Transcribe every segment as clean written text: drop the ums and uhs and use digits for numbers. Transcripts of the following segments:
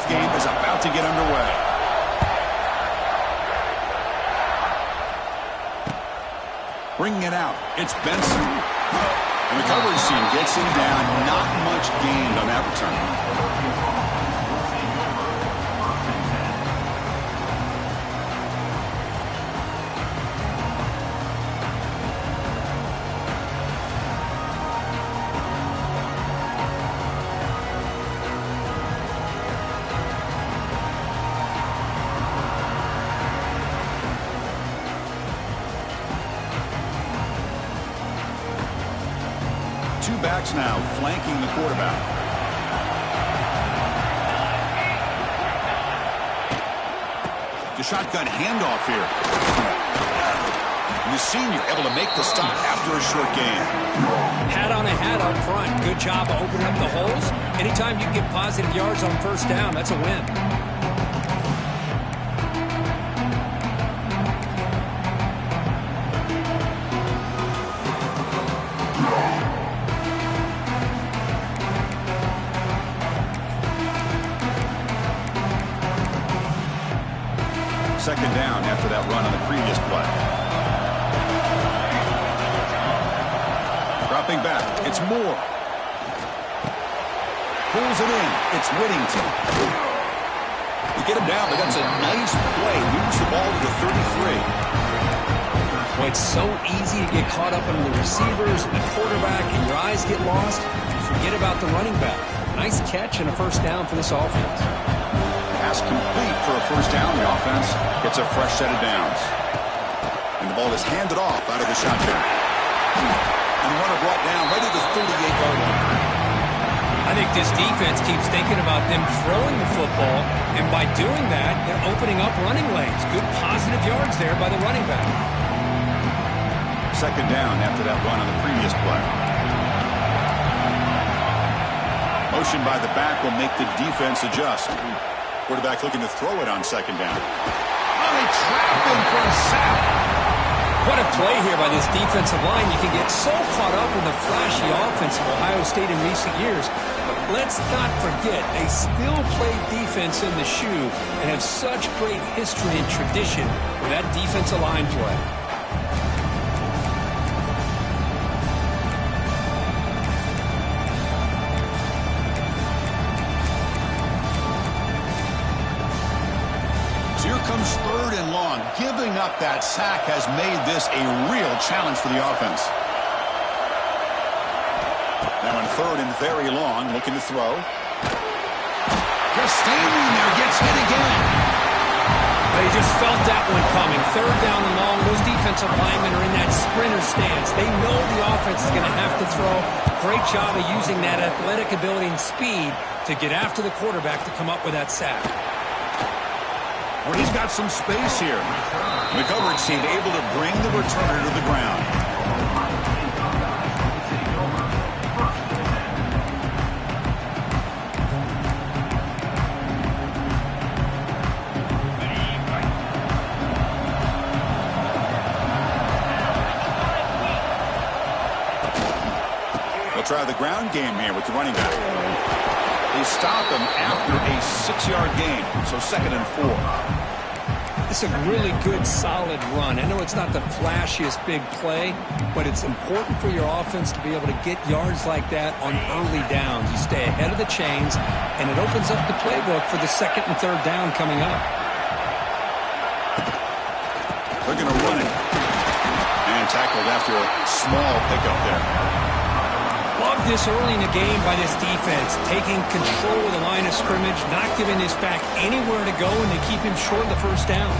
kickoff game is about to get underway. Bringing it out, it's Benson. And the coverage team gets him down. Not much gained on that return. Two backs now flanking the quarterback. The shotgun handoff here. And the senior able to make the stop after a short gain. Hat on a hat up front. Good job of opening up the holes. Anytime you get positive yards on first down, that's a win. Second down after that run on the previous play. Dropping back, it's Moore. Pulls it in, it's Whittington. You get him down, but that's a nice play. Moves the ball to the 33. Well, it's so easy to get caught up in the receivers and the quarterback, and your eyes get lost. You forget about the running back. Nice catch and a first down for this offense. Pass complete for a first down. The offense gets a fresh set of downs. And the ball is handed off out of the shotgun. And the runner brought down right at the 38-yard line. I think this defense keeps thinking about them throwing the football, and by doing that, they're opening up running lanes. Good positive yards there by the running back. Second down after that run on the previous play. Motion by the back will make the defense adjust. Quarterback looking to throw it on second down. Oh, they trap him for a sack. What a play here by this defensive line. You can get so caught up in the flashy offense of Ohio State in recent years. But let's not forget, they still play defense in the shoe and have such great history and tradition with that defensive line play. Comes third and long. Giving up that sack has made this a real challenge for the offense. Now in third and very long, looking to throw. Just standing there, gets hit again. They just felt that one coming. Third down and long. Those defensive linemen are in that sprinter stance. They know the offense is going to have to throw. Great job of using that athletic ability and speed to get after the quarterback to come up with that sack. Well, he's got some space here. The coverage team able to bring the returner to the ground. They'll try the ground game here with the running back. They stop him after a 6-yard gain, so second and 4. It's a really good, solid run. I know it's not the flashiest big play, but it's important for your offense to be able to get yards like that on early downs. You stay ahead of the chains, and it opens up the playbook for the second and third down coming up. They're going to run it. And tackled after a small pickup there. Love this early in the game by this defense, taking control of the line of scrimmage, not giving this back anywhere to go, and they keep him short of the first down.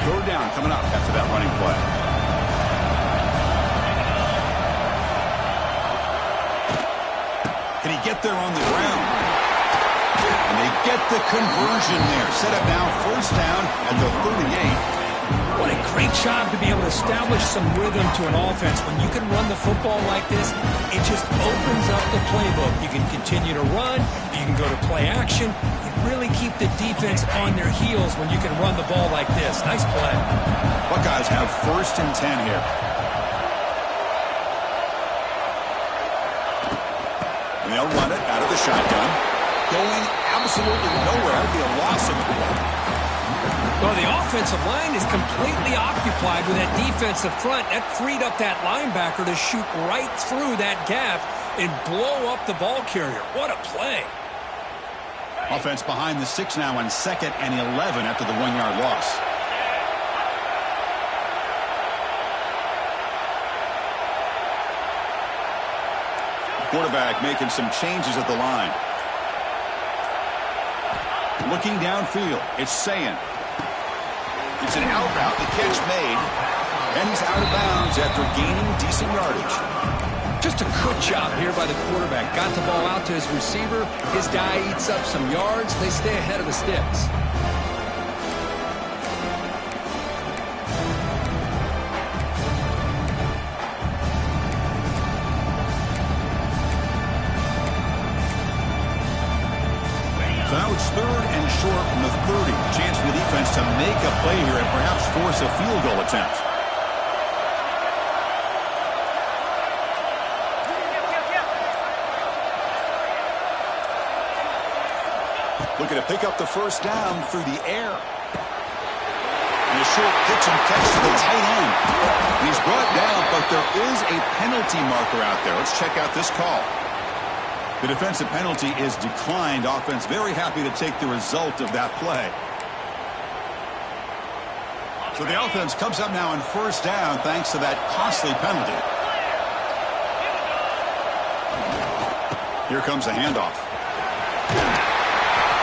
Third down coming up after that running play. Can he get there on the ground? And they get the conversion there. Set up now, first down at the 38. What a great job to be able to establish some rhythm to an offense. When you can run the football like this, it just opens up the playbook. You can continue to run. You can go to play action. You really keep the defense on their heels when you can run the ball like this. Nice play. Buckeyes have first and 10 here. And they'll run it out of the shotgun. Going absolutely nowhere. It'd be a loss of the ball. Well, the offensive line is completely occupied with that defensive front. That freed up that linebacker to shoot right through that gap and blow up the ball carrier. What a play. Offense behind the 6 now on 2nd and 11 after the 1-yard loss. Quarterback making some changes at the line. Looking downfield, it's Sayin. It's an out route, the catch made, and he's out of bounds after gaining decent yardage. Just a good job here by the quarterback. Got the ball out to his receiver. His guy eats up some yards. They stay ahead of the sticks. So now it's 3rd and short from the 30. Chance for the defense to make a play here and perhaps force a field goal attempt. Looking to pick up the first down through the air. And a short pitch and catch to the tight end. He's brought down, but there is a penalty marker out there. Let's check out this call. The defensive penalty is declined. Offense very happy to take the result of that play. So the offense comes up now on first down thanks to that costly penalty. Here comes a handoff.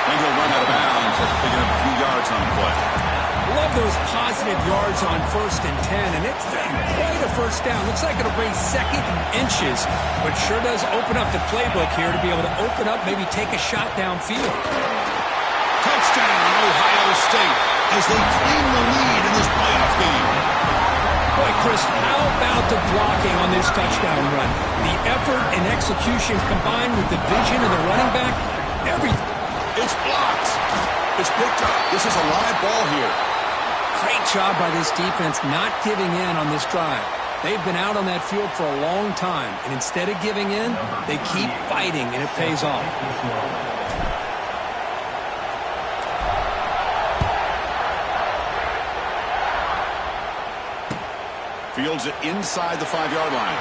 And he'll run out of bounds after picking up a few yards on the play. Love those positive yards on 1st and 10, and it's quite a first down. Looks like it'll bring 2nd and inches, but sure does open up the playbook here to be able to open up, maybe take a shot downfield. Touchdown, Ohio State, as they claim the lead in this playoff game. Boy, Chris, how about the blocking on this touchdown run? The effort and execution combined with the vision of the running back, everything. It's blocked. It's picked up. This is a live ball here. Great job by this defense not giving in on this drive. They've been out on that field for a long time, and instead of giving in, they keep fighting, and it pays off. Fields it inside the 5-yard line.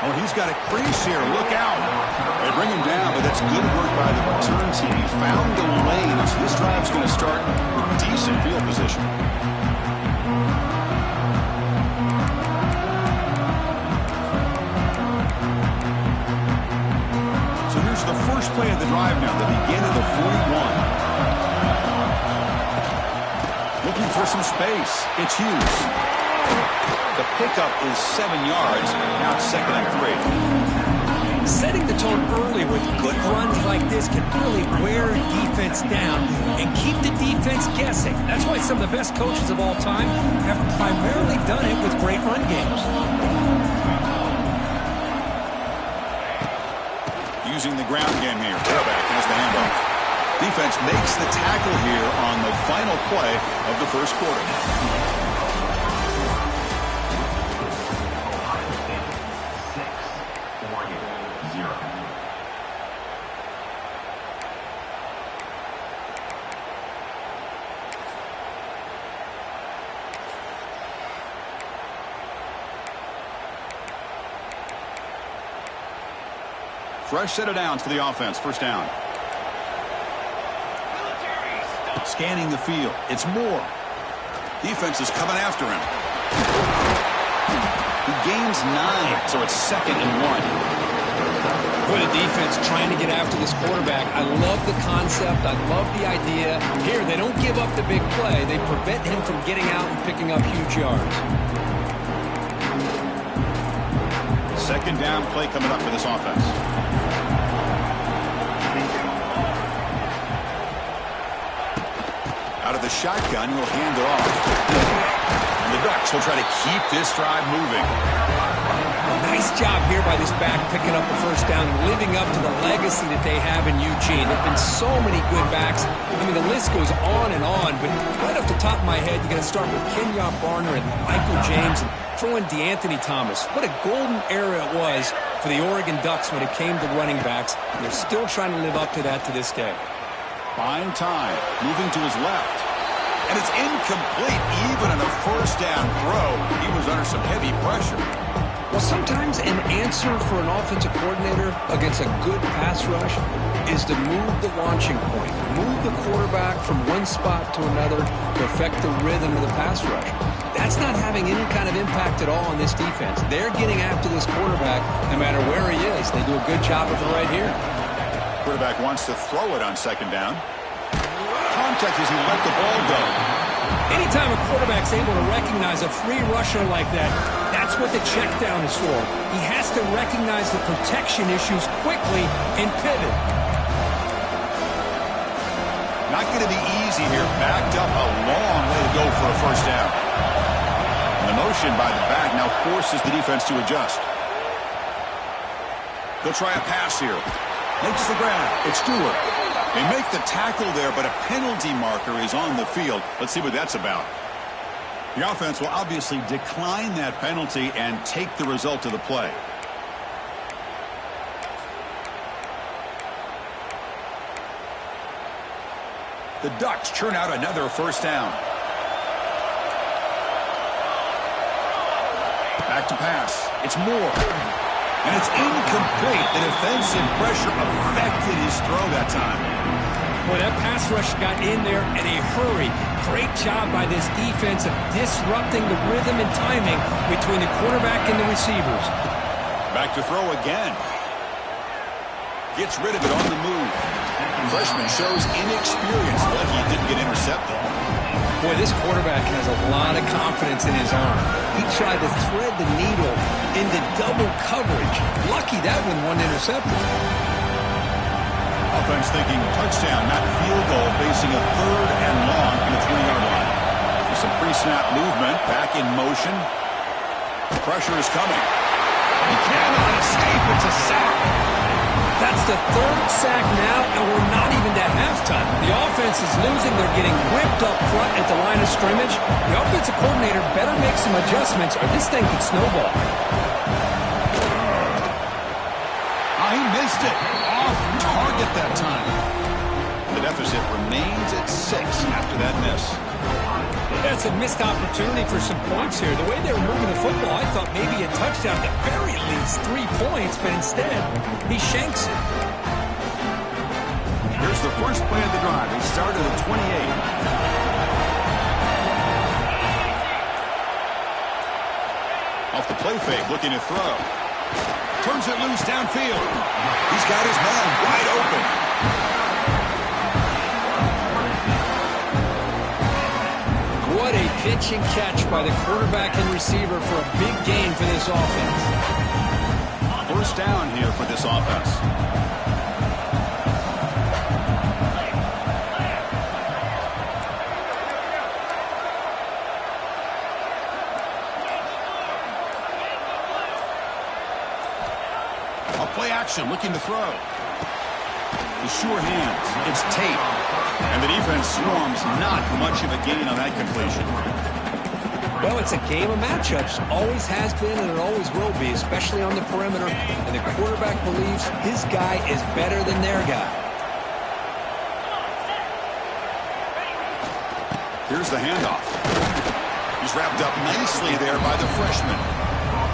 Oh, he's got a crease here. Look out. They bring him down, but that's good work by the return team. He found the lane. So this drive's going to start with decent field position. So here's the first play of the drive now. They begin at the 41. Looking for some space. It's Hughes. The pickup is 7 yards. Now it's 2nd and 3. Setting the tone early with good runs like this can really wear a defense down and keep the defense guessing. That's why some of the best coaches of all time have primarily done it with great run games. Using the ground game here. Quarterback has the handoff. Defense makes the tackle here on the final play of the first quarter. Fresh set of downs for the offense. First down. Scanning the field. It's Moore. Defense is coming after him. He gains 9, so it's 2nd and 1. Boy, the defense trying to get after this quarterback. I love the concept. I love the idea. Here, they don't give up the big play. They prevent him from getting out and picking up huge yards. 2nd down play coming up for this offense. Out of the shotgun, he'll hand it off. And the Ducks will try to keep this drive moving. Nice job here by this back picking up a first down and living up to the legacy that they have in Eugene. There have been so many good backs. I mean, the list goes on and on, but right off the top of my head, you got to start with Kenyon Barner and Michael James and throw in DeAnthony Thomas. What a golden era it was for the Oregon Ducks when it came to running backs. And they're still trying to live up to that to this day. Buying time, moving to his left. And it's incomplete, even on a first down throw. He was under some heavy pressure. Well, sometimes an answer for an offensive coordinator against a good pass rush is to move the launching point, move the quarterback from one spot to another to affect the rhythm of the pass rush. That's not having any kind of impact at all on this defense. They're getting after this quarterback no matter where he is. They do a good job of it right here. Quarterback wants to throw it on second down. Contact as he let the ball go. Anytime a quarterback's able to recognize a free rusher like that, that's what the check down is for. He has to recognize the protection issues quickly and pivot. Not going to be easy here. Backed up a long way to go for a first down. And the motion by the back now forces the defense to adjust. They'll try a pass here. Makes the grab. It's Stewart. They make the tackle there, but a penalty marker is on the field. Let's see what that's about. The offense will obviously decline that penalty and take the result of the play. The Ducks churn out another first down. Back to pass. It's Moore. And it's incomplete. The defensive pressure affected his throw that time. Boy, that pass rush got in there in a hurry. Great job by this defense of disrupting the rhythm and timing between the quarterback and the receivers. Back to throw again. Gets rid of it on the move. Freshman shows inexperience. Lucky he didn't get intercepted. Boy, this quarterback has a lot of confidence in his arm. He tried to thread the needle into double coverage. Lucky that one wasn't intercepted. Offense thinking touchdown, not field goal, facing a third and long from the 20-yard line. With some pre-snap movement, back in motion. Pressure is coming. He cannot escape. It's a sack. That's the third sack now, and we're not even to halftime. The offense is losing. They're getting whipped up front at the line of scrimmage. The offensive coordinator better make some adjustments, or this thing could snowball. He missed it. Off target that time. The deficit remains at 6 after that miss. That's a missed opportunity for some points here. The way they were moving the football, I thought maybe a touchdown, at the very least 3 points, but instead, he shanks it. Here's the first play of the drive. They start at the 28. Off the play fake, looking to throw. Turns it loose downfield. He's got his man wide open. What a pitch and catch by the quarterback and receiver for a big gain for this offense. First down here for this offense. Play action, looking to throw. The sure hands. It's Tate. And the defense swarms. Not much of a gain on that completion. Well, it's a game of matchups. Always has been and it always will be, especially on the perimeter. And the quarterback believes his guy is better than their guy. Here's the handoff. He's wrapped up nicely there by the freshman.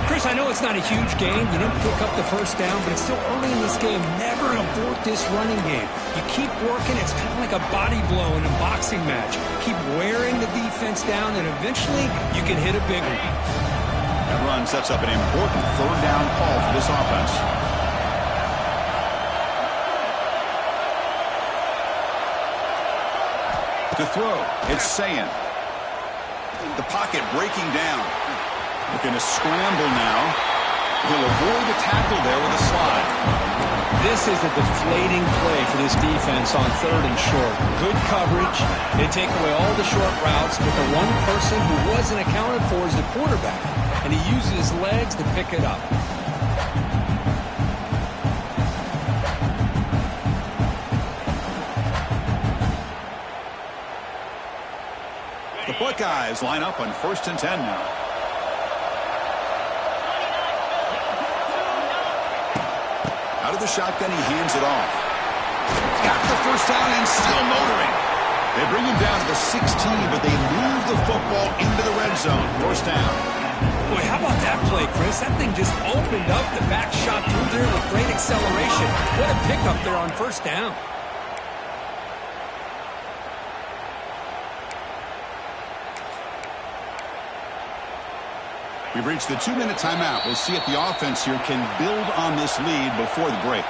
Chris, I know it's not a huge game. You didn't pick up the first down, but it's still early in this game. Never abort this running game. You keep working. It's kind of like a body blow in a boxing match. Keep wearing the defense down, and eventually you can hit a big one. That run sets up an important third down call for this offense. To throw, it's Sayan. The pocket breaking down. Looking to scramble now. He'll avoid the tackle there with a slide. This is a deflating play for this defense on third and short. Good coverage. They take away all the short routes, but the one person who wasn't accounted for is the quarterback, and he uses his legs to pick it up. Buckeyes line up on 1st and 10 now. Out of the shotgun, he hands it off. Got the first down and still motoring. They bring him down to the 16, but they move the football into the red zone. 1st down. Boy, how about that play, Chris? That thing just opened up. The back shot through there with great acceleration. What a pickup there on 1st down. We've reached the 2-minute timeout. We'll see if the offense here can build on this lead before the break.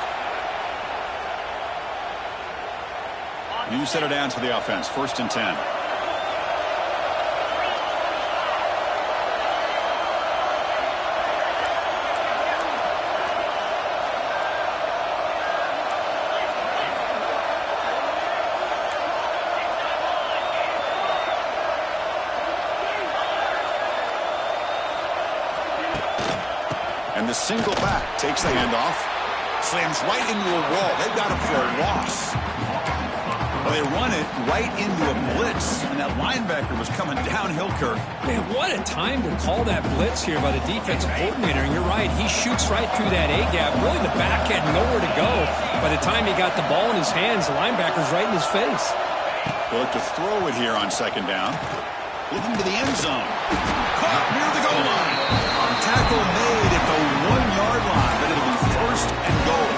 New set it down to the offense. 1st and 10. And the single back takes the handoff. Slams right into a wall. They've got him for a loss. Well, they run it right into a blitz. And that linebacker was coming downhill, Kirk. Man, what a time to call that blitz here by the defensive coordinator. And you're right, he shoots right through that A-gap. Really, the back had nowhere to go. By the time he got the ball in his hands, the linebacker's right in his face. They'll look to throw it here on 2nd down. Looking to the end zone. Caught near the goal line. Tackle made at the 1-yard line, but it'll be 1st and goal.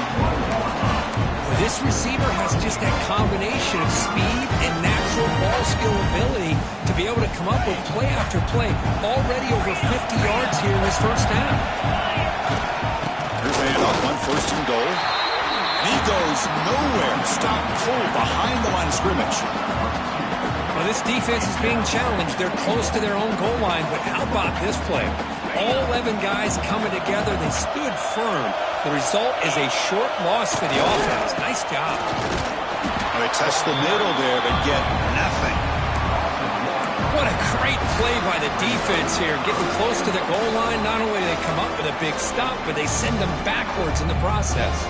Well, this receiver has just that combination of speed and natural ball skill ability to be able to come up with play after play. Already over 50 yards here in this 1st half. Here's a handoff on 1st and goal. And he goes nowhere. Stopped cold behind the line of scrimmage. Well, this defense is being challenged. They're close to their own goal line, but how about this play? All 11 guys coming together. They stood firm. The result is a short loss for the offense. Nice job. They test the middle there, but get nothing. What a great play by the defense here. Getting close to the goal line. Not only do they come up with a big stop, but they send them backwards in the process.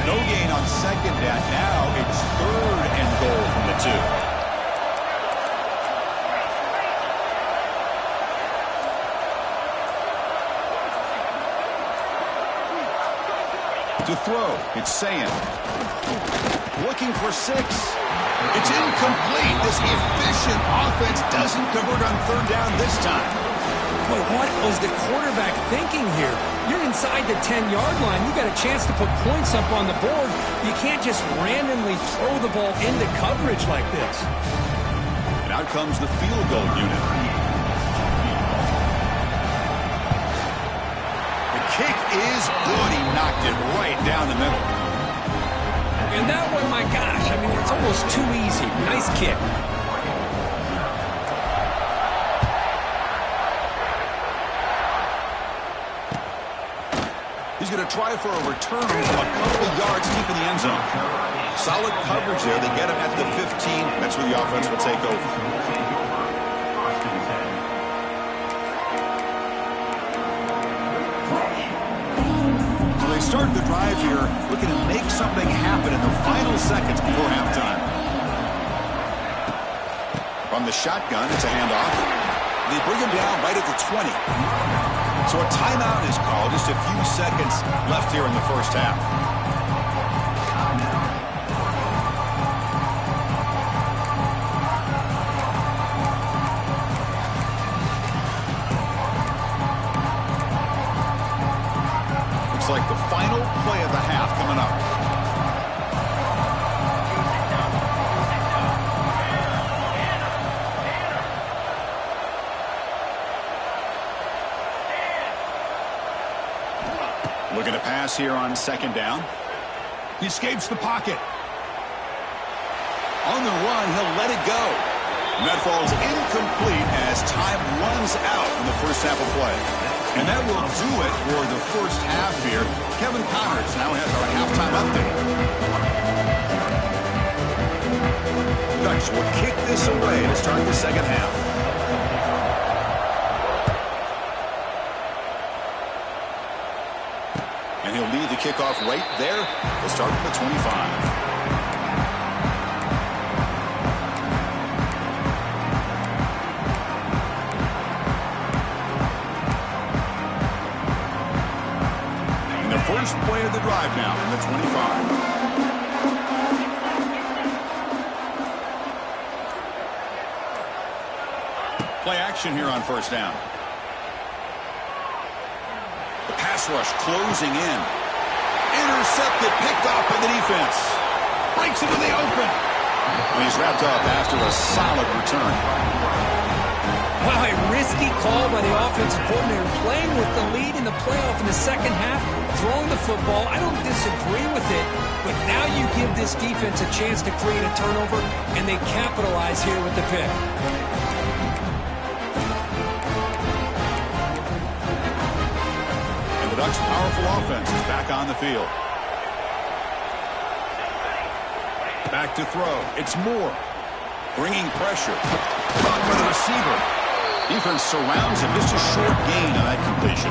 No gain on 2nd down. Now it's 3rd and goal from the 2. To throw, it's Sayan. Looking for 6. It's incomplete. This efficient offense doesn't convert on 3rd down this time. Boy, what was the quarterback thinking here? You're inside the 10-yard line. You got a chance to put points up on the board. You can't just randomly throw the ball into coverage like this. And out comes the field goal unit. The kick is good. He knocked it right down the middle. And that one, my gosh, I mean, it's almost too easy. Nice kick. He's going to try for a return from a couple of yards deep in the end zone. Solid coverage there. They get him at the 15. That's where the offense will take over. So they start the drive here looking to make something happen in the final seconds before halftime. From the shotgun, it's a handoff. They bring him down right at the 20. So a timeout is called. Just a few seconds left here in the 1st half. Looks like the final play of the half coming up. Looking to pass here on 2nd down. He escapes the pocket. On the run, he'll let it go. And that falls incomplete as time runs out in the 1st half of play. And that will do it for the 1st half here. Kevin Connors now has our halftime update. Ducks will kick this away to start the 2nd half. the kickoff right there. We'll start at the 25. First play of the drive now from the 25. Play action here on first down. The pass rush closing in. Intercepted, picked off by the defense. Breaks into the open. And he's wrapped up after a solid return. Wow, a risky call by the offensive coordinator, playing with the lead in the playoff in the second half, throwing the football. I don't disagree with it, but now you give this defense a chance to create a turnover, and they capitalize here with the pick. And the Ducks' powerful offense is back on the field. Back to throw. It's Moore. Bringing pressure. Caught by the receiver. Defense surrounds him. Just a short gain on that completion.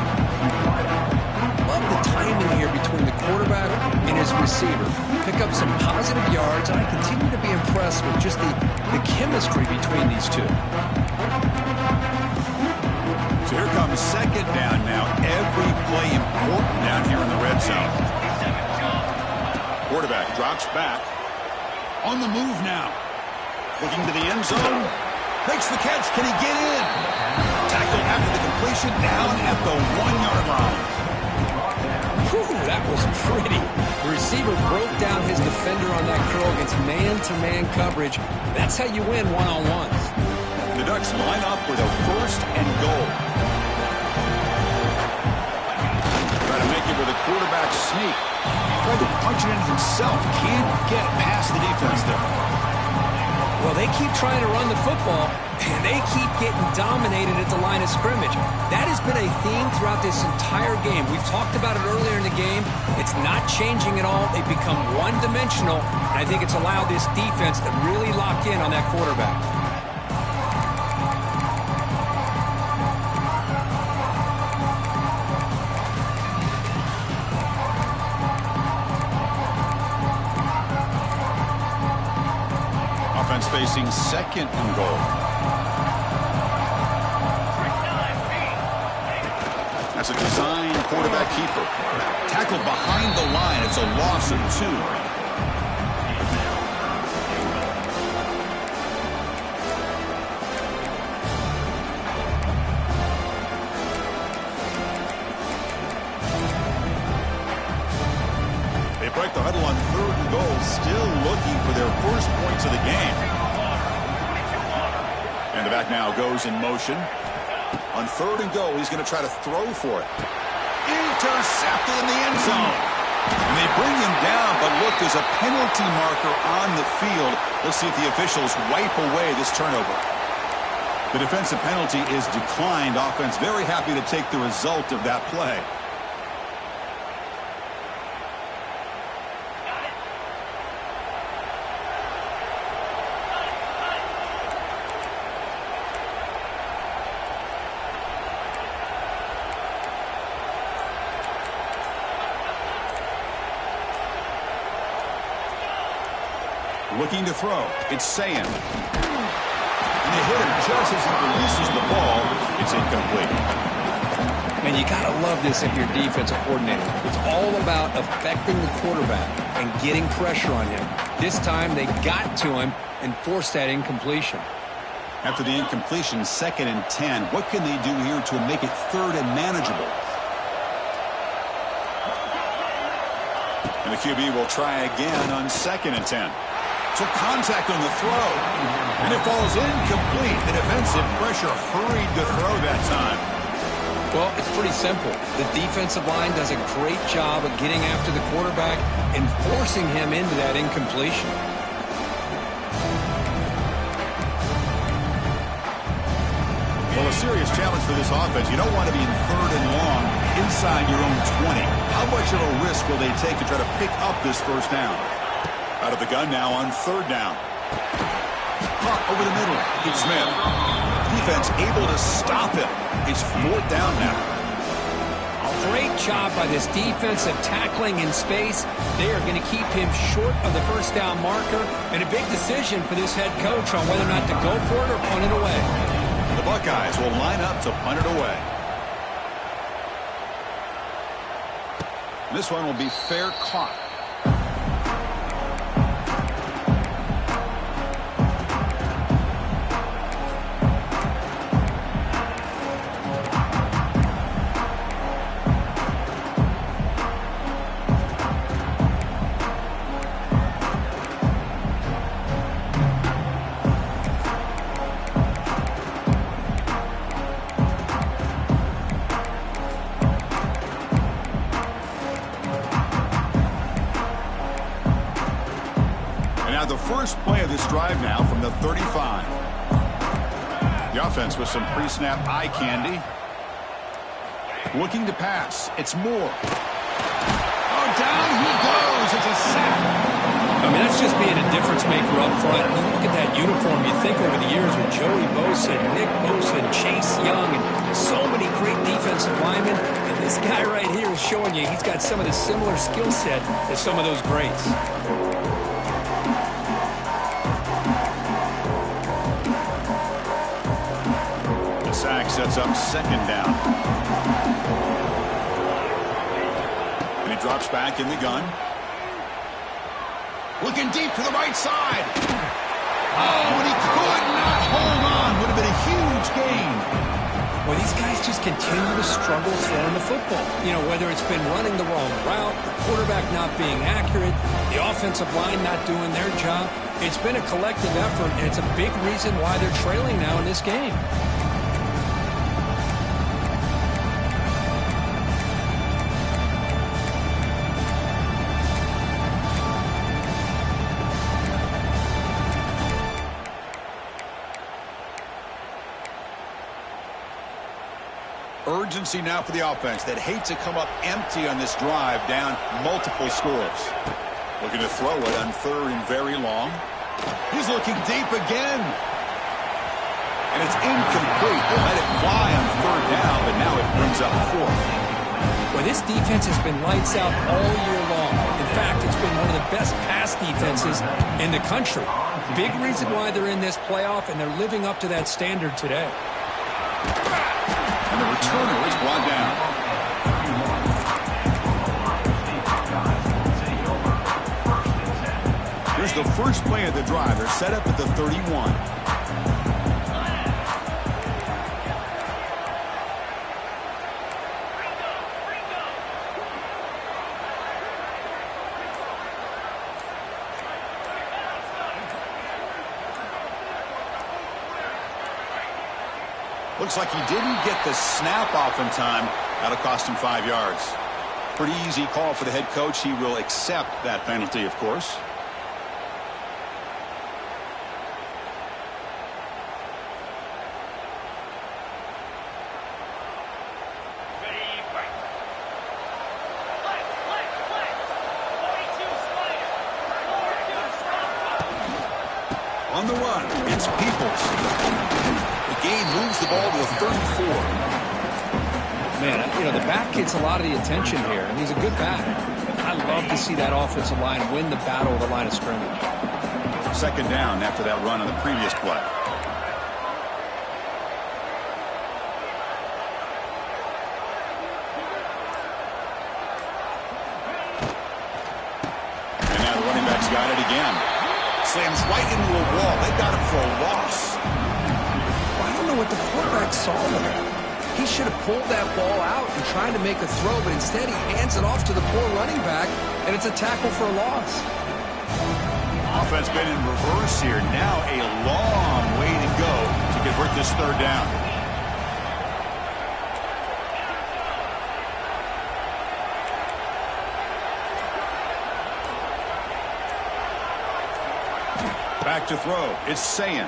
Love the timing here between the quarterback and his receiver. Pick up some positive yards, and I continue to be impressed with just the chemistry between these two. So here comes second down now. Every play important down here in the red zone. Quarterback drops back. On the move now. Looking to the end zone. Makes the catch. Can he get in? Tackled after the completion, down at the 1-yard line. Whew, that was pretty. The receiver broke down his defender on that curl against man-to-man coverage. That's how you win one-on-ones. The Ducks line up with a first and goal. Try to make it with a quarterback sneak. Tried to punch it in himself. Can't get past the defense there. Well, they keep trying to run the football, and they keep getting dominated at the line of scrimmage. That has been a theme throughout this entire game. We've talked about it earlier in the game. It's not changing at all. They've become one-dimensional, and I think it's allowed this defense to really lock in on that quarterback. Facing second and goal. That's a design quarterback keeper. Tackled behind the line. It's a loss of 2. They break the huddle on third and goal, still looking for their first points of the game. And the back now goes in motion. On third and goal, he's going to try to throw for it. Intercepted in the end zone. And they bring him down, but look, there's a penalty marker on the field. Let's see if the officials wipe away this turnover. The defensive penalty is declined. Offense very happy to take the result of that play. Looking to throw. It's Sayan. And they hit him just as he releases the ball. It's incomplete. Man, you got to love this if you're defensive coordinator. It's all about affecting the quarterback and getting pressure on him. This time they got to him and forced that incompletion. After the incompletion, 2nd and 10. What can they do here to make it third and manageable? And the QB will try again on 2nd and 10. So contact on the throw. And it falls incomplete. The defensive pressure hurried to throw that time. Well, it's pretty simple. The defensive line does a great job of getting after the quarterback and forcing him into that incompletion. Well, a serious challenge for this offense. You don't want to be in third and long inside your own 20. How much of a risk will they take to try to pick up this first down? Out of the gun now on third down. Caught over the middle. It's Smith. Defense able to stop him. It's 4th down now. Great job by this defensive tackling in space. They are going to keep him short of the first down marker. And a big decision for this head coach on whether or not to go for it or punt it away. The Buckeyes will line up to punt it away. This one will be fair caught. The first play of this drive now from the 35. The offense with some pre-snap eye candy. Looking to pass. It's Moore. Oh, down he goes. It's a sack. I mean, that's just being a difference maker up front. You look at that uniform, you think over the years with Joey Bosa, Nick Bosa, and Chase Young, and so many great defensive linemen. And this guy right here is showing you he's got some of the similar skill set as some of those greats. Sets up second down. And he drops back in the gun. Looking deep to the right side. Oh, and he could not hold on. Would have been a huge gain. Well, these guys just continue to struggle throwing the football. You know, whether it's been running the wrong route, the quarterback not being accurate, the offensive line not doing their job. It's been a collective effort, and it's a big reason why they're trailing now in this game. Urgency now for the offense that hate to come up empty on this drive, down multiple scores. Looking to throw it on third and very long. He's looking deep again. And it's incomplete. They let it fly on third down, but now it brings up fourth. Well, this defense has been lights out all year long. In fact, it's been one of the best pass defenses in the country. Big reason why they're in this playoff, and they're living up to that standard today. And the returner is brought down. Here's the first play of the drive. They're set up at the 31. Looks like he didn't get the snap off in time. That'll cost him 5 yards. Pretty easy call for the head coach. He will accept that penalty, of course. On the run, it's Peoples. The game moves the ball to the 34. Man, you know, the back gets a lot of the attention here, and he's a good back. I love to see that offensive line win the battle of the line of scrimmage. Second down after that run on the previous play. And now the running back's got it again. Slams right into a wall. They got him for a loss. I don't know what the quarterback saw there. He should have pulled that ball out and tried to make a throw, but instead he hands it off to the poor running back, and it's a tackle for a loss. Offense been in reverse here. Now a long way to go to convert this third down. Back to throw. It's Sayin.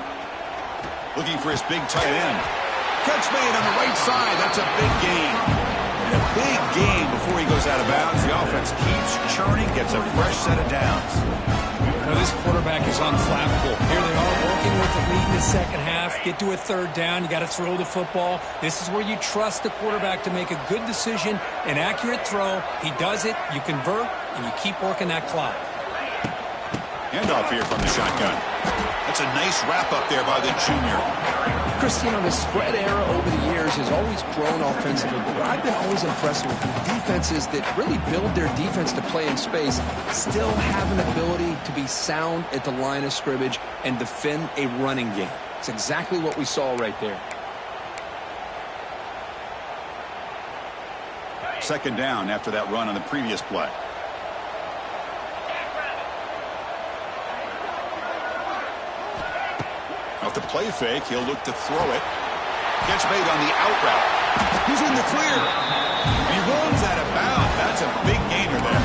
Looking for his big tight end. Catch made on the right side. That's a big gain. And a big gain before he goes out of bounds. The offense keeps churning, gets a fresh set of downs. Well, Well, this quarterback is unflappable. Here they are working with the lead in the second half. Get to a third down. You got to throw the football. This is where you trust the quarterback to make a good decision, an accurate throw. He does it, you convert, and you keep working that clock. Handoff here from the shotgun. That's a nice wrap up there by the junior. Chris, the spread era over the years has always grown offensively, but I've been always impressed with the defenses that really build their defense to play in space, still have an ability to be sound at the line of scrimmage and defend a running game. It's exactly what we saw right there. Second down after that run on the previous play. Off the play fake, he'll look to throw it. Gets made on the out route. He's in the clear. He runs out of bounds. That's a big gainer there.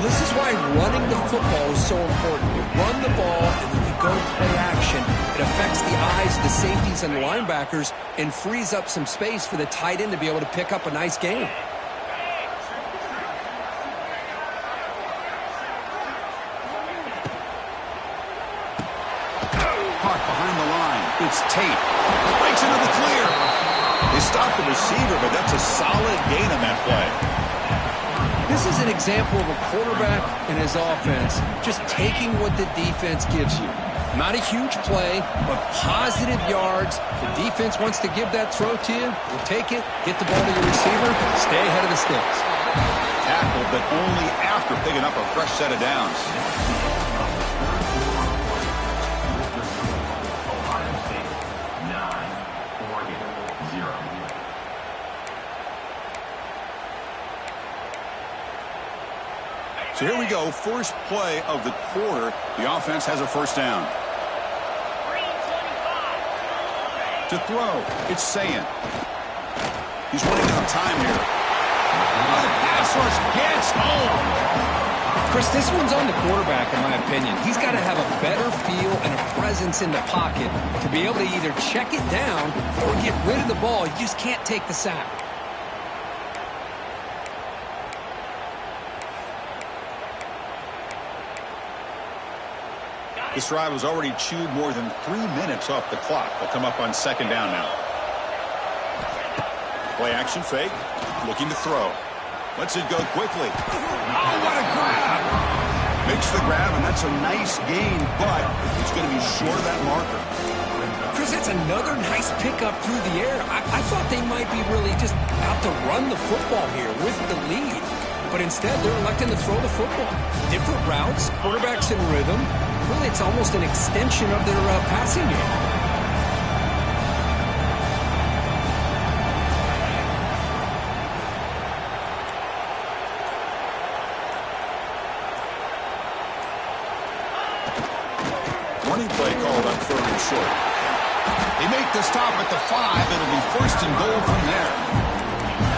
This is why running the football is so important. You run the ball and then you go play action. It affects the eyes of the safeties and the linebackers and frees up some space for the tight end to be able to pick up a nice gain. It's Tate. Breaks into the clear. They stopped the receiver, but that's a solid gain on that play. This is an example of a quarterback and his offense just taking what the defense gives you. Not a huge play, but positive yards. The defense wants to give that throw to you. You take it, get the ball to your receiver, stay ahead of the sticks. Tackled, but only after picking up a fresh set of downs. So here we go, first play of the quarter. The offense has a first down. To throw, it's Sayin. He's running out of time here. Oh, the pass rush gets home. Chris, this one's on the quarterback, in my opinion. He's got to have a better feel and a presence in the pocket to be able to either check it down or get rid of the ball. You just can't take the sack. This drive was already chewed more than 3 minutes off the clock. They'll come up on second down now. Play action fake. Looking to throw. Lets it go quickly. Oh, what a grab! Makes the grab, and that's a nice gain, but it's going to be short of that marker. Chris, that's another nice pickup through the air. I thought they might be really just out to run the football here with the lead. But instead, they're electing to throw the football. Different routes, quarterbacks in rhythm. Really, it's almost an extension of their passing game. Running play called on third and short. They make the stop at the 5. It'll be first and goal from there.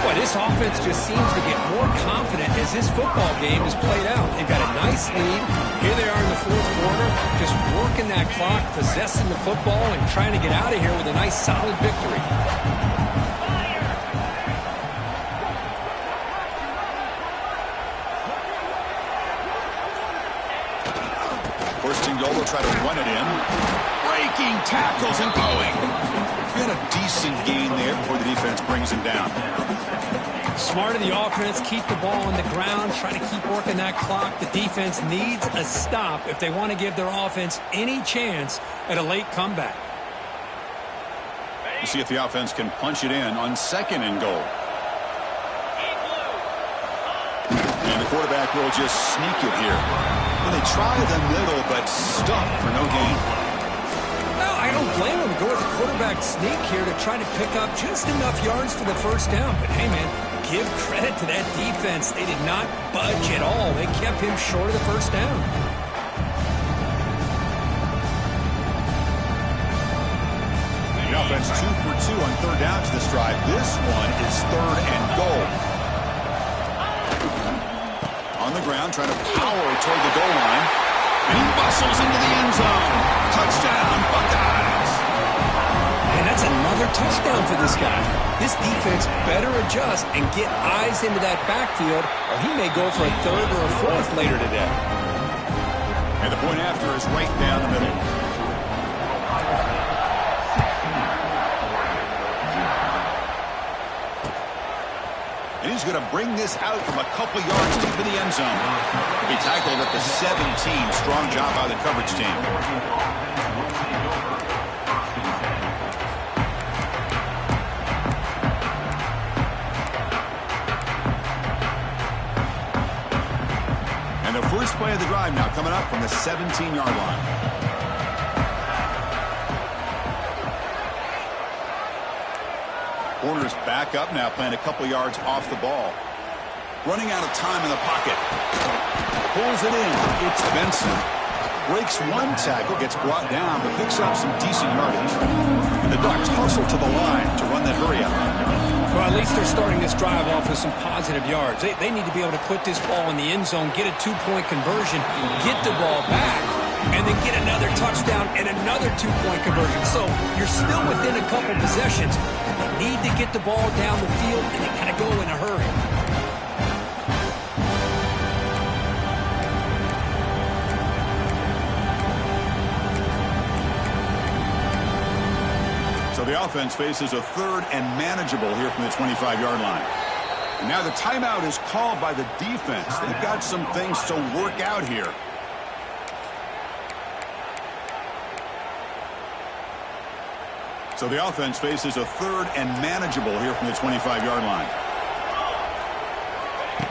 Boy, this offense just seems to get more confident as this football game is played out. They've got a nice lead. Here they are in the fourth quarter, just working that clock, possessing the football, and trying to get out of here with a nice, solid victory. First and goal, they'll try to run it in. Breaking tackles and going. Got a decent gain there before the defense brings him down. Smart of the offense, keep the ball on the ground, try to keep working that clock. The defense needs a stop if they want to give their offense any chance at a late comeback. We'll see if the offense can punch it in on second and goal. And the quarterback will just sneak it here. Well, they try the middle, but stuck for no gain. I don't blame him to go with the quarterback sneak here to try to pick up just enough yards for the first down. But, hey, man, give credit to that defense. They did not budge at all. They kept him short of the first down. The offense 2 for 2 on third down to this drive. This one is third and goal. On the ground, trying to power toward the goal line. And he bustles into the end zone. Touchdown, Buckeyes. And that's another touchdown for this guy. This defense better adjust and get eyes into that backfield, or he may go for a third or a fourth later today. And And the point after is right down the middle. And he's going to bring this out from a couple yards deep in the end zone. He'll be tackled at the 17. Strong job by the coverage team. And the first play of the drive now coming up from the 17-yard line. Corners back up now, playing a couple yards off the ball. Running out of time in the pocket. Pulls it in. It's Benson. Breaks one tackle, gets brought down, but picks up some decent yardage. And the Ducks hustle to the line to run that hurry up. Well, at least they're starting this drive off with some positive yards. They need to be able to put this ball in the end zone, get a two-point conversion, get the ball back, and then get another touchdown and another two-point conversion. So you're still within a couple possessions. They need to get the ball down the field, and they got to go in a hurry. So the offense faces a third and manageable here from the 25-yard line. And now the timeout is called by the defense. They've got some things to work out here. So the offense faces a third and manageable here from the 25-yard line.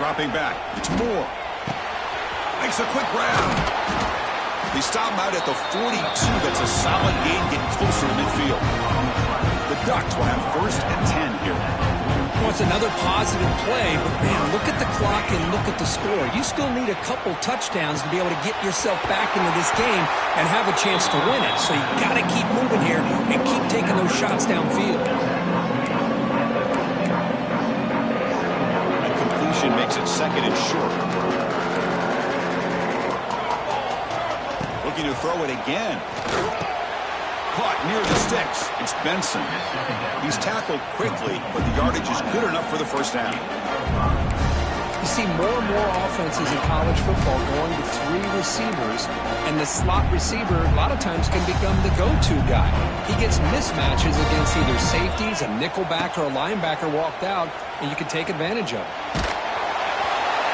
Dropping back. It's Moore. Makes a quick grab. They stop him out at the 42. That's a solid gain, getting closer to midfield. The Ducks will have first and 10 here. Well, it's another positive play, but man, look at the clock and look at the score. You still need a couple touchdowns to be able to get yourself back into this game and have a chance to win it. So you got to keep moving here and keep taking those shots downfield. And completion makes it second and short. Looking to throw it again. Caught near the sticks. It's Benson. He's tackled quickly, but the yardage is good enough for the first down. You see more and more offenses in college football going to three receivers, and the slot receiver a lot of times can become the go-to guy. He gets mismatches against either safeties, a nickelback, or a linebacker walked out, and you can take advantage of it.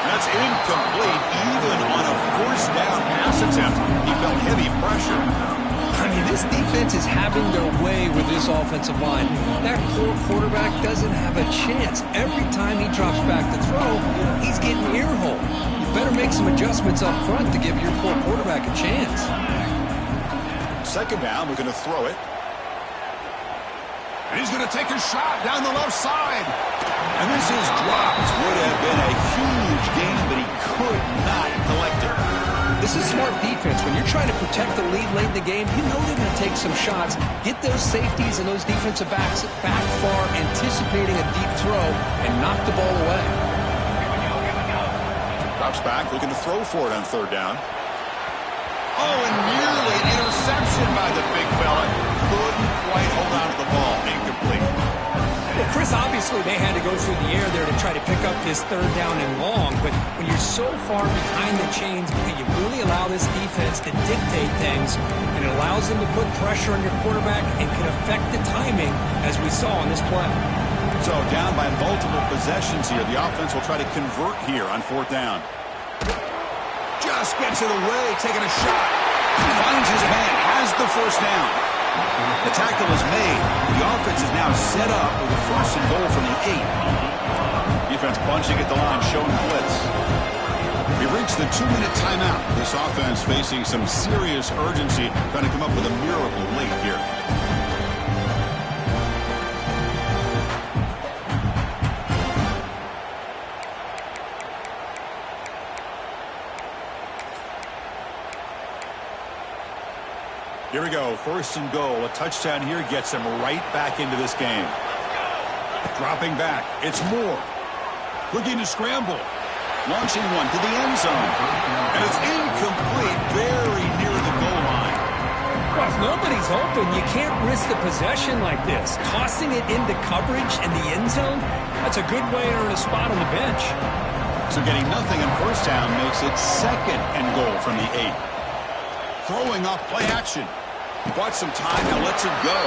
That's incomplete, even on a first down pass attempt. He felt heavy pressure. I mean, this defense is having their way with this offensive line. That poor quarterback doesn't have a chance. Every time he drops back to throw, he's getting earholed. You better make some adjustments up front to give your poor quarterback a chance. Second down, we're going to throw it. And he's going to take a shot down the left side. And this is dropped. Would have been a huge gain, but he could not collect it. This is smart defense. When you're trying to protect the lead late in the game, you know they're going to take some shots, get those safeties and those defensive backs back far, anticipating a deep throw, and knock the ball away. Drops back, looking to throw for it on third down. Oh, and nearly interception by the big fella. Couldn't quite hold on to the ball. Incomplete. Well, Chris, obviously they had to go through the air there to try to pick up this third down and long, but when you're so far behind the chains, you really allow this defense to dictate things, and it allows them to put pressure on your quarterback and can affect the timing, as we saw on this play. So down by multiple possessions here. The offense will try to convert here on fourth down. Just gets it away, taking a shot. Finds his man, has the first down. The tackle is made. The offense is now set up with a first and goal from the 8. Defense bunching at the line, showing blitz. We reached the 2-minute timeout. This offense facing some serious urgency, trying to come up with a miracle late here. Here we go, first and goal. A touchdown here gets him right back into this game. Dropping back, it's Moore. Looking to scramble. Launching one to the end zone. And it's incomplete, very near the goal line. Well, if nobody's open, you can't risk the possession like this. Tossing it into coverage in the end zone, that's a good way to earn a spot on the bench. So getting nothing on first down makes it second and goal from the 8. Throwing off play action. Bought some time, now lets it go.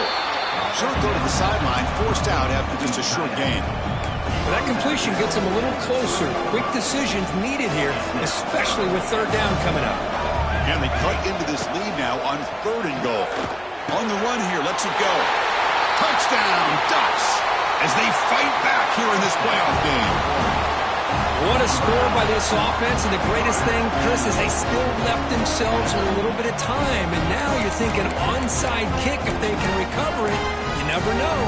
Short throw to the sideline, forced out after just a short gain. Well, that completion gets him a little closer. Quick decisions needed here, especially with third down coming up. And they cut into this lead now on 3rd and goal. On the run here, lets it go. Touchdown, Ducks, as they fight back here in this playoff game. What a score by this offense, and the greatest thing, Chris, is they still left themselves with a little bit of time, and now you're thinking onside kick if they can recover it. You never know.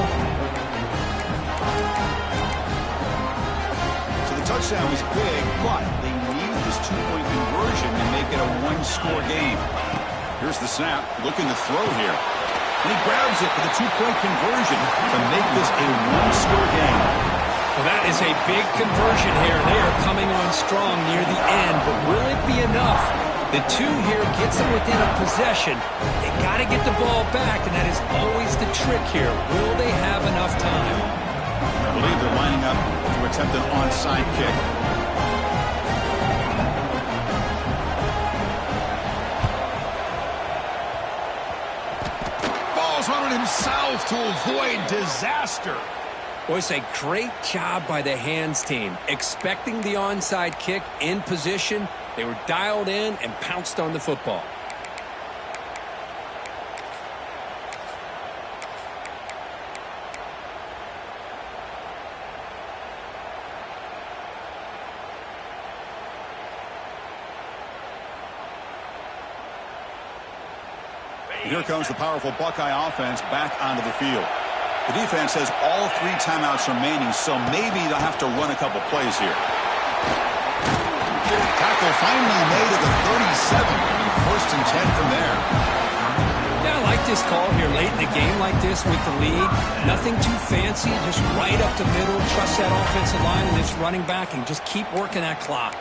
So the touchdown was big, but they need this 2-point conversion to make it a 1-score game. Here's the snap, looking to throw here. And he grabs it for the 2-point conversion to make this a 1-score game. Well, that is a big conversion here. They are coming on strong near the end, but will it be enough? The 2 here gets them within a possession. They got to get the ball back, and that is always the trick here. Will they have enough time? I believe they're lining up to attempt an onside kick. Ball's running himself to avoid disaster. Well, it's a great job by the hands team. Expecting the onside kick in position, they were dialed in and pounced on the football. Here comes the powerful Buckeye offense back onto the field. The defense has all 3 timeouts remaining, so maybe they'll have to run a couple plays here. Tackle finally made at the 37. 1st and 10 from there. Yeah, I like this call here late in the game like this with the lead. Nothing too fancy, just right up the middle. Trust that offensive line and this running back and just keep working that clock.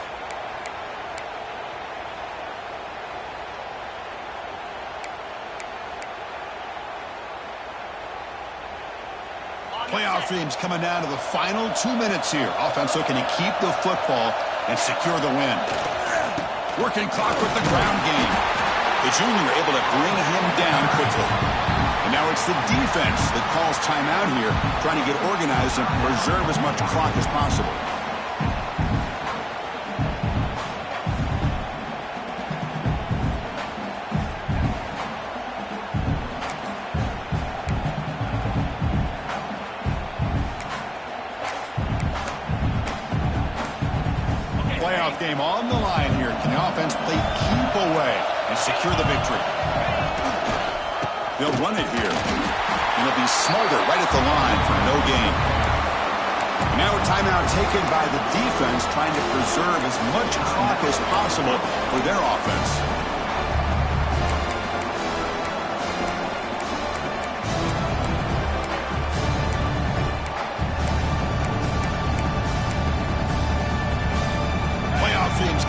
Playoff dreams coming down to the final 2 minutes here. Offense looking to keep the football and secure the win. Working clock with the ground game. The junior able to bring him down quickly. And now it's the defense that calls timeout here, trying to get organized and preserve as much clock as possible. Playoff game on the line here. Can the offense play keep away and secure the victory? They'll run it here. And it'll be Smolder right at the line for no gain. And now a timeout taken by the defense, trying to preserve as much clock as possible for their offense.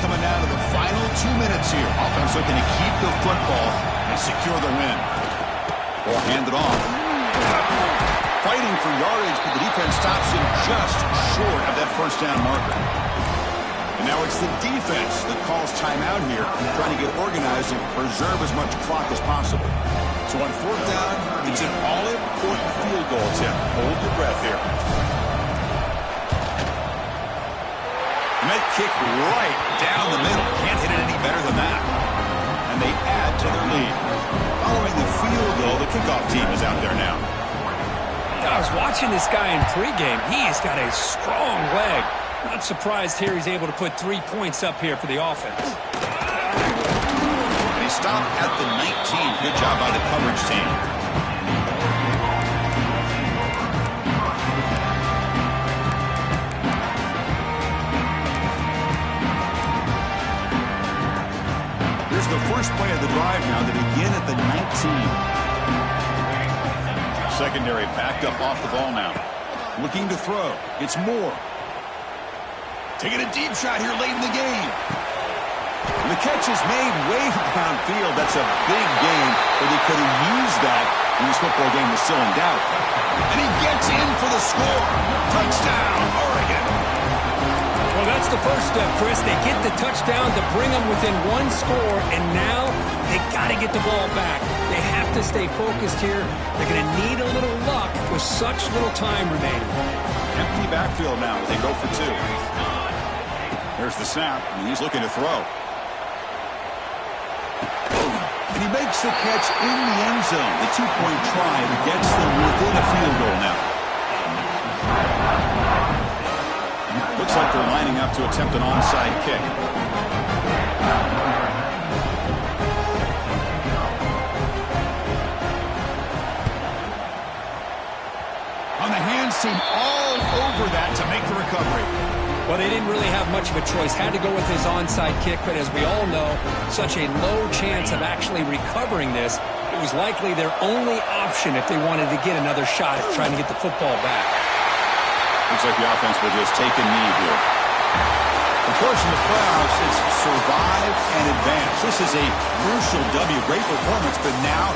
Coming down to the final 2 minutes here. Offense looking to keep the football and secure the win. Or hand it off. Fighting for yardage, but the defense stops him just short of that 1st down marker. And now it's the defense that calls timeout here, trying to get organized and preserve as much clock as possible. So on 4th down, it's an all-important field goal attempt. Hold your breath here. Net kick right down the middle. Can't hit it any better than that. And they add to their lead. Following the field goal, the kickoff team is out there now. I was watching this guy in pregame. He has got a strong leg. Not surprised here he's able to put 3 points up here for the offense. They stop at the 19. Good job by the coverage team. The first play of the drive now to begin at the 19. Secondary backed up off the ball now. Looking to throw. It's Moore. Taking a deep shot here late in the game. And the catch is made way downfield. That's a big game, but they could have used that when this football game was still in doubt. And he gets in for the score. Touchdown, Oregon. Well, that's the first step, Chris. They get the touchdown to bring them within one score, and now they got to get the ball back. They have to stay focused here. They're going to need a little luck with such little time remaining. Empty backfield now. They go for two. There's the snap, and he's looking to throw. And he makes the catch in the end zone. The two-point try gets them within a field goal now. Looks like they're lining up to attempt an onside kick. On the hands team all over that to make the recovery. Well, they didn't really have much of a choice. Had to go with his onside kick, but as we all know, such a low chance of actually recovering this. It was likely their only option if they wanted to get another shot at trying to get the football back. Looks like the offense will just take a knee here. Of course, in the playoffs, it's survive and advance. This is a crucial W. Great performance, but now